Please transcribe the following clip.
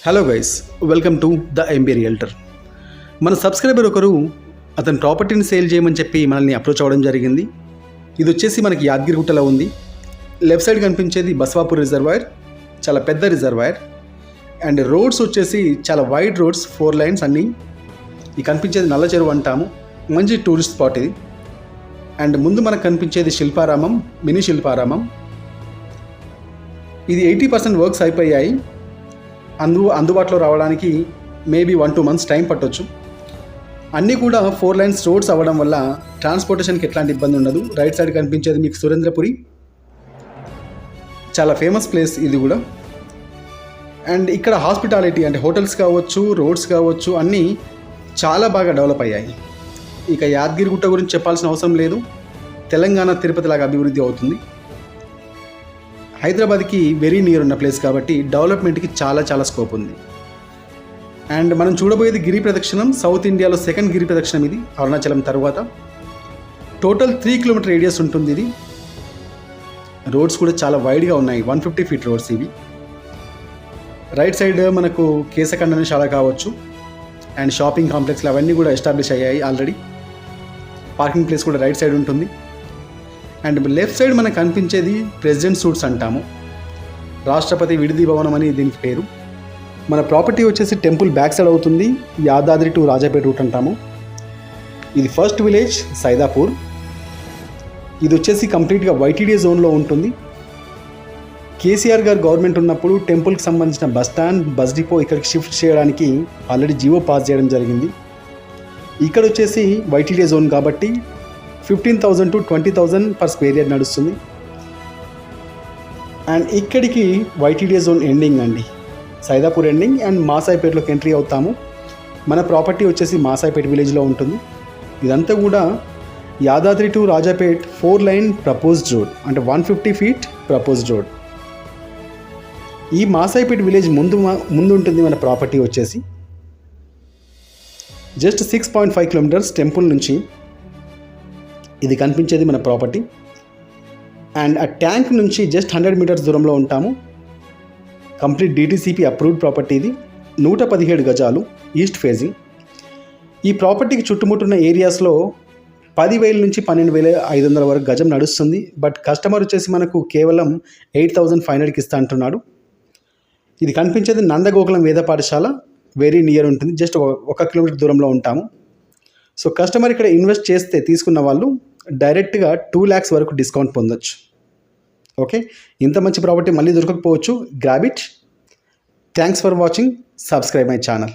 Hello guys, welcome to the MB realtor. మన subscriber ఒకరు అతని ప్రాపర్టీని సేల్ చేయమని చెప్పి మనల్ని అప్రోచ్ అవ్వడం జరిగింది. ఇది వచ్చేసి మనకి యాదగిరిగుట్టలో ఉంది. లెఫ్ట్ సైడ్ కనిపించేది బస్వాపూర్ రిజర్వాయర్, చాలా పెద్ద రిజర్వాయర్. అండ్ రోడ్స్ వచ్చేసి చాలా వైడ్ రోడ్స్, 4 లైన్స్ అన్నీ. ఈ కనిపించేది నల్ల చెరువు అంటాము, మంచి టూరిస్ట్ స్పాట్ ఇది. అండ్ ముందు మనకు కనిపించేది శిల్పారామం, మినీ శిల్పారామం. ఇది 80% వర్క్స్ అయిపోయాయి. అందుబాటులో రావడానికి మేబీ 1-2 months టైం పట్టొచ్చు. అన్నీ కూడా 4 లైన్స్ రోడ్స్ అవ్వడం వల్ల ట్రాన్స్పోర్టేషన్కి ఎట్లాంటి ఇబ్బంది ఉండదు. రైట్ సైడ్ కనిపించేది మీకు సురేంద్రపురి, చాలా ఫేమస్ ప్లేస్ ఇది కూడా. అండ్ ఇక్కడ హాస్పిటాలిటీ అంటే హోటల్స్ కావచ్చు, రోడ్స్ కావచ్చు, అన్నీ చాలా బాగా డెవలప్ అయ్యాయి. ఇక యాదగిరిగుట్ట గురించి చెప్పాల్సిన అవసరం లేదు. తెలంగాణ తిరుపతి లాగా అభివృద్ధి అవుతుంది. హైదరాబాద్కి వెరీ నియర్ ఉన్న ప్లేస్ కాబట్టి డెవలప్మెంట్కి చాలా స్కోప్ ఉంది. అండ్ మనం చూడబోయేది గిరి ప్రదక్షిణం, సౌత్ ఇండియాలో 2nd గిరి ప్రదక్షిణం ఇది, అరుణాచలం తర్వాత. టోటల్ 3 km రేడియస్ ఉంటుంది ఇది. రోడ్స్ కూడా చాలా వైడ్గా ఉన్నాయి, 150 feet రోడ్స్ ఇవి. రైట్ సైడ్ మనకు కేశఖండనశాల కావచ్చు అండ్ షాపింగ్ కాంప్లెక్స్లు అవన్నీ కూడా ఎస్టాబ్లిష్ అయ్యాయి ఆల్రెడీ. పార్కింగ్ ప్లేస్ కూడా రైట్ సైడ్ ఉంటుంది. అండ్ లెఫ్ట్ సైడ్ మనకు కనిపించేది ప్రెసిడెంట్ సూట్స్ అంటాము, రాష్ట్రపతి విడిది భవనం అని దీనికి పేరు. మన ప్రాపర్టీ వచ్చేసి టెంపుల్ బ్యాక్ సైడ్ అవుతుంది, యాదాద్రి టు రాజాపేట రూట్ అంటాము. ఇది ఫస్ట్ విలేజ్ సైదాపూర్. ఇది వచ్చేసి కంప్లీట్గా వైటీడీ జోన్లో ఉంటుంది. కేసీఆర్ గారు గవర్నమెంట్ ఉన్నప్పుడు టెంపుల్కి సంబంధించిన బస్ స్టాండ్, బస్ డిపో ఇక్కడికి షిఫ్ట్ చేయడానికి ఆల్రెడీ జీవో పాస్ చేయడం జరిగింది. ఇక్కడ వచ్చేసి వైటీడీ జోన్ కాబట్టి 15,000 to 20,000 per square yard నడుస్తుంది. అండ్ ఇక్కడికి వైటీడీ జోన్ ఎండింగ్ అండి, సైదాపూర్ ఎండింగ్. అండ్ మాసాయిపేటలోకి ఎంట్రీ అవుతాము. మన ప్రాపర్టీ వచ్చేసి మాసాయిపేట విలేజ్లో ఉంటుంది. ఇదంతా కూడా Yadadri to Rajapet 4 line proposed road, అంటే 150 feet ప్రపోజ్డ్ రోడ్. ఈ మాసాయిపేట విలేజ్ ముందు ఉంటుంది మన ప్రాపర్టీ వచ్చేసి. జస్ట్ 6.5 kilometers టెంపుల్ నుంచి ఇది కనిపించేది మన ప్రాపర్టీ. అండ్ ఆ ట్యాంక్ నుంచి జస్ట్ 100 meters దూరంలో ఉంటాము. కంప్లీట్ DTCP అప్రూవ్డ్ ప్రాపర్టీ ఇది. 117 గజాలు, ఈస్ట్ ఫేజింగ్. ఈ ప్రాపర్టీకి చుట్టుముట్టున్న ఏరియాస్లో 10,000 నుంచి 12,500 వరకు గజం నడుస్తుంది. బట్ కస్టమర్ వచ్చేసి మనకు కేవలం 8,500కి ఇస్తా అంటున్నాడు. ఇది కనిపించేది నందగోకులం వేద పాఠశాల, వెరీ నియర్ ఉంటుంది, జస్ట్ 1 kilometer దూరంలో ఉంటాము. సో కస్టమర్ ఇక్కడ ఇన్వెస్ట్ చేస్తే తీసుకున్న వాళ్ళు డైరెక్ట్గా 2 lakhs వరకు డిస్కౌంట్ పొందొచ్చు. ఓకే, ఇంత మంచి ప్రాపర్టీ మళ్ళీ దొరకకపోవచ్చు. Grab it. Thanks for watching. Subscribe my channel.